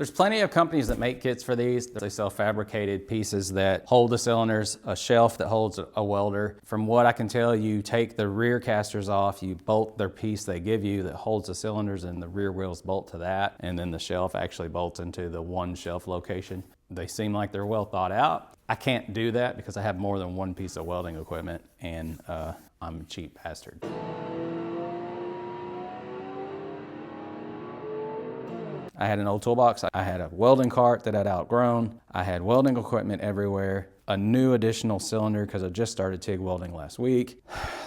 There's plenty of companies that make kits for these. They sell fabricated pieces that hold the cylinders, a shelf that holds a welder. From what I can tell, you take the rear casters off, you bolt their piece they give you that holds the cylinders, and the rear wheels bolt to that, and then the shelf actually bolts into the one shelf location. They seem like they're well thought out. I can't do that because I have more than one piece of welding equipment, and I'm a cheap bastard. I had an old toolbox. I had a welding cart that I'd outgrown. I had welding equipment everywhere. A new additional cylinder because I just started TIG welding last week.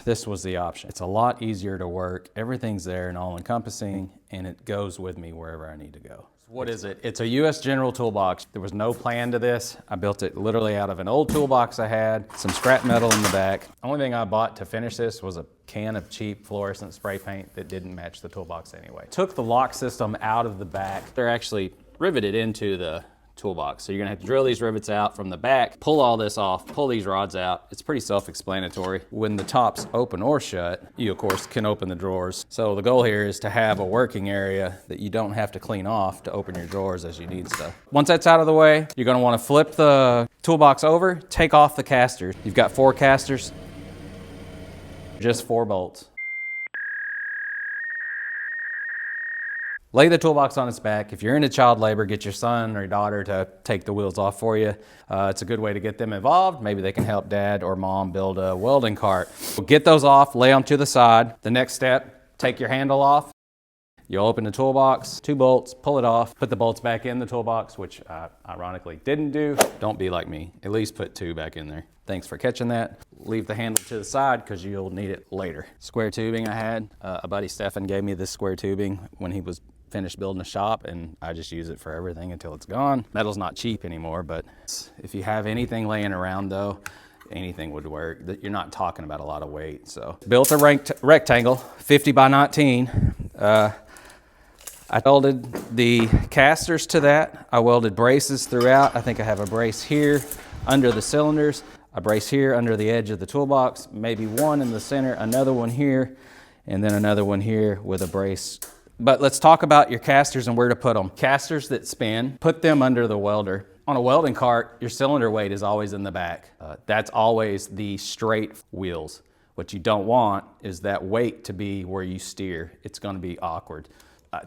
This was the option. It's a lot easier to work. Everything's there and all encompassing, and it goes with me wherever I need to go. What is it? It's a US General toolbox. There was no plan to this. I built it literally out of an old toolbox I had, some scrap metal in the back. The only thing I bought to finish this was a can of cheap fluorescent spray paint that didn't match the toolbox anyway. Took the lock system out of the back. They're actually riveted into the toolbox. So you're gonna have to drill these rivets out from the back, pull all this off, pull these rods out. It's pretty self-explanatory. When the top's open or shut, you of course can open the drawers. So the goal here is to have a working area that you don't have to clean off to open your drawers as you need stuff. Once that's out of the way, you're gonna wanna flip the toolbox over, take off the casters. You've got 4 casters, just 4 bolts. Lay the toolbox on its back. If you're into child labor, get your son or your daughter to take the wheels off for you. It's a good way to get them involved. Maybe they can help dad or mom build a welding cart. We'll get those off, lay them to the side. The next step, take your handle off. You'll open the toolbox, 2 bolts, pull it off, put the bolts back in the toolbox, which I ironically didn't do. Don't be like me. At least put 2 back in there. Thanks for catching that. Leave the handle to the side because you'll need it later. Square tubing I had. A buddy Stefan gave me this square tubing when he was finished building a shop, and I just use it for everything until it's gone. Metal's not cheap anymore, but if you have anything laying around though, anything would work. You're not talking about a lot of weight. So built a rectangle, 50 by 19. I welded the casters to that. I welded braces throughout. I think I have a brace here under the cylinders, a brace here under the edge of the toolbox, maybe one in the center, another one here, and then another one here with a brace. But let's talk about your casters and where to put them. Casters that spin, put them under the welder. On a welding cart, your cylinder weight is always in the back. That's always the straight wheels. What you don't want is that weight to be where you steer. It's gonna be awkward.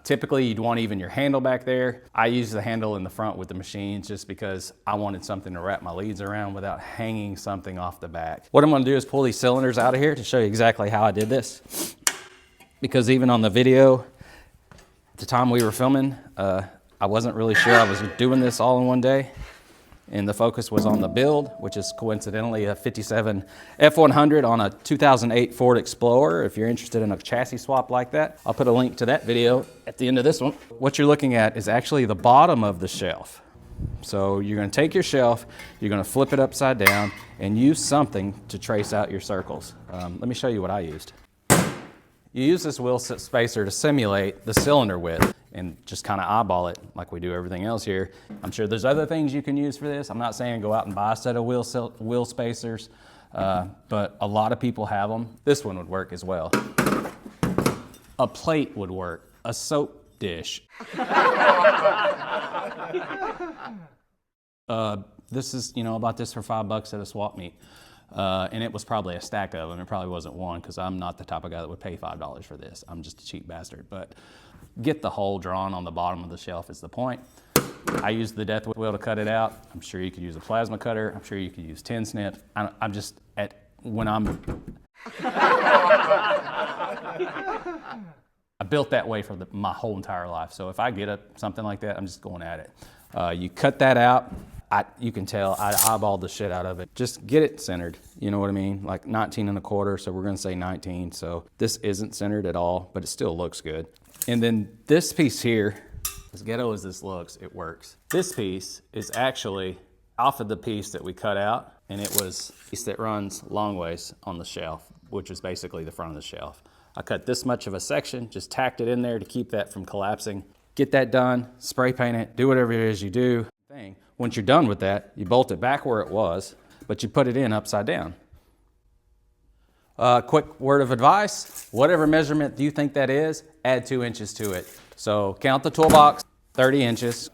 Typically, you'd want even your handle back there. I use the handle in the front with the machines just because I wanted something to wrap my leads around without hanging something off the back. What I'm gonna do is pull these cylinders out of here to show you exactly how I did this. Because even on the video, at the time we were filming, I wasn't really sure I was doing this all in one day. And the focus was on the build, which is coincidentally a 57 F100 on a 2008 Ford Explorer. If you're interested in a chassis swap like that, I'll put a link to that video at the end of this one. What you're looking at is actually the bottom of the shelf. So you're gonna take your shelf, you're gonna flip it upside down and use something to trace out your circles. Let me show you what I used. You use this wheel spacer to simulate the cylinder width and just kind of eyeball it like we do everything else here. I'm sure there's other things you can use for this. I'm not saying go out and buy a set of wheel spacers, but a lot of people have them. This one would work as well. A plate would work. A soap dish. This is, I bought this for $5 at a swap meet. And it was probably a stack of them. It probably wasn't one because I'm not the type of guy that would pay $5 for this. I'm just a cheap bastard. But get the hole drawn on the bottom of the shelf is the point. I used the death wheel to cut it out. I'm sure you could use a plasma cutter. I'm sure you could use tin snip. I'm just I built that way for my whole entire life. So if I get something like that, I'm just going at it. You cut that out. You can tell I eyeballed the shit out of it. Just get it centered, you know what I mean? Like 19 1/4, so we're gonna say 19. So this isn't centered at all, but it still looks good. And then this piece here, as ghetto as this looks, it works. This piece is actually off of the piece that we cut out, and it was a piece that runs long ways on the shelf, which is basically the front of the shelf. I cut this much of a section, just tacked it in there to keep that from collapsing. Get that done, spray paint it, do whatever it is you do. Once you're done with that, you bolt it back where it was, but you put it in upside down. Quick word of advice, whatever measurement you think that is, add 2 inches to it. So count the toolbox, 30 inches.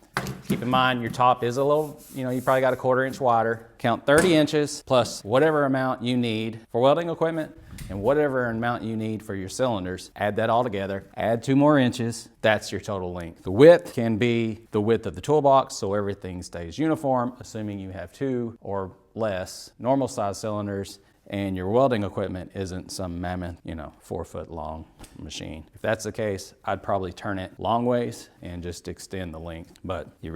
Keep in mind your top is a little, you probably got a 1/4 inch wider. Count 30 inches plus whatever amount you need for welding equipment and whatever amount you need for your cylinders. Add that all together, add 2 more inches. That's your total length. The width can be the width of the toolbox, so everything stays uniform, assuming you have 2 or less normal size cylinders and your welding equipment isn't some mammoth, 4-foot long machine. If that's the case, I'd probably turn it long ways and just extend the length, but you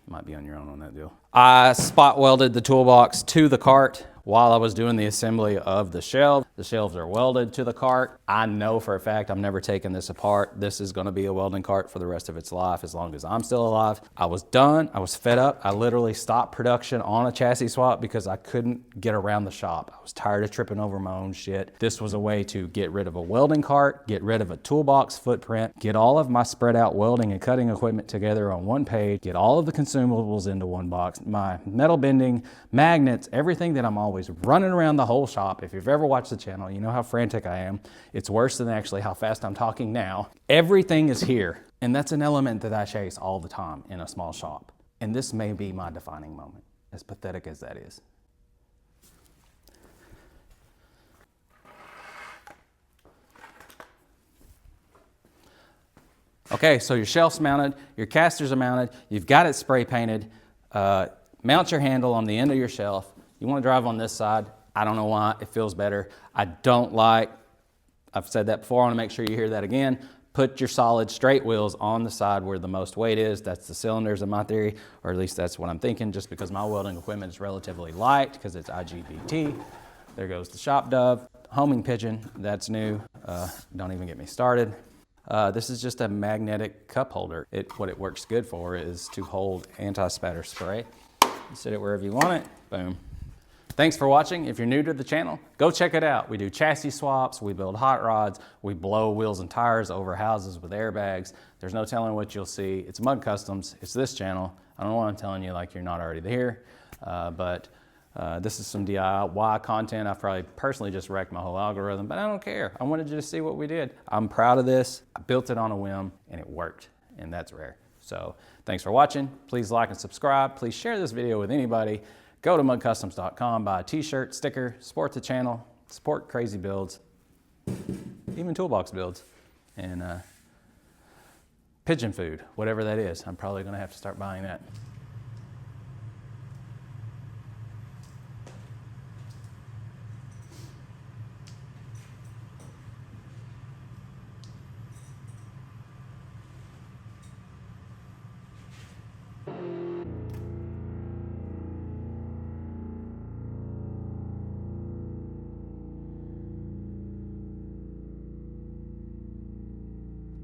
might be on your own on that deal. I spot welded the toolbox to the cart while I was doing the assembly of the shelves. The shelves are welded to the cart. I know for a fact I'm never taking this apart. This is gonna be a welding cart for the rest of its life as long as I'm still alive. I was done, I was fed up. I literally stopped production on a chassis swap because I couldn't get around the shop. I was tired of tripping over my own shit. This was a way to get rid of a welding cart, get rid of a toolbox footprint, get all of my spread out welding and cutting equipment together on one page, get all of the consumables into one box, my metal bending, magnets, everything that I'm always running around the whole shop. If you've ever watched the channel, you know how frantic I am. It's worse than actually how fast I'm talking now. Everything is here. And that's an element that I chase all the time in a small shop. And this may be my defining moment, as pathetic as that is. Okay, so your shelf's mounted, your casters are mounted, you've got it spray painted. Mount your handle on the end of your shelf. You want to drive on this side. I don't know why, it feels better. I've said that before, I want to make sure you hear that again. Put your solid straight wheels on the side where the most weight is. That's the cylinders in my theory, or at least that's what I'm thinking, just because my welding equipment is relatively light because it's IGBT. There goes the shop dove. Homing pigeon, that's new. Don't even get me started. This is just a magnetic cup holder. What it works good for is to hold anti-spatter spray. You sit it wherever you want it, boom. Thanks for watching. If you're new to the channel, go check it out. We do chassis swaps, we build hot rods, we blow wheels and tires over houses with airbags. There's no telling what you'll see. It's Mugg Customs, it's this channel. I don't know why I'm telling you like you're not already there, but this is some DIY content. I've probably personally just wrecked my whole algorithm, but I don't care. I wanted you to see what we did. I'm proud of this. I built it on a whim and it worked, and that's rare. So thanks for watching. Please like and subscribe. Please share this video with anybody. Go to muggcustoms.com, buy a t-shirt, sticker, support the channel, support crazy builds, even toolbox builds, and pigeon food, whatever that is. I'm probably gonna have to start buying that.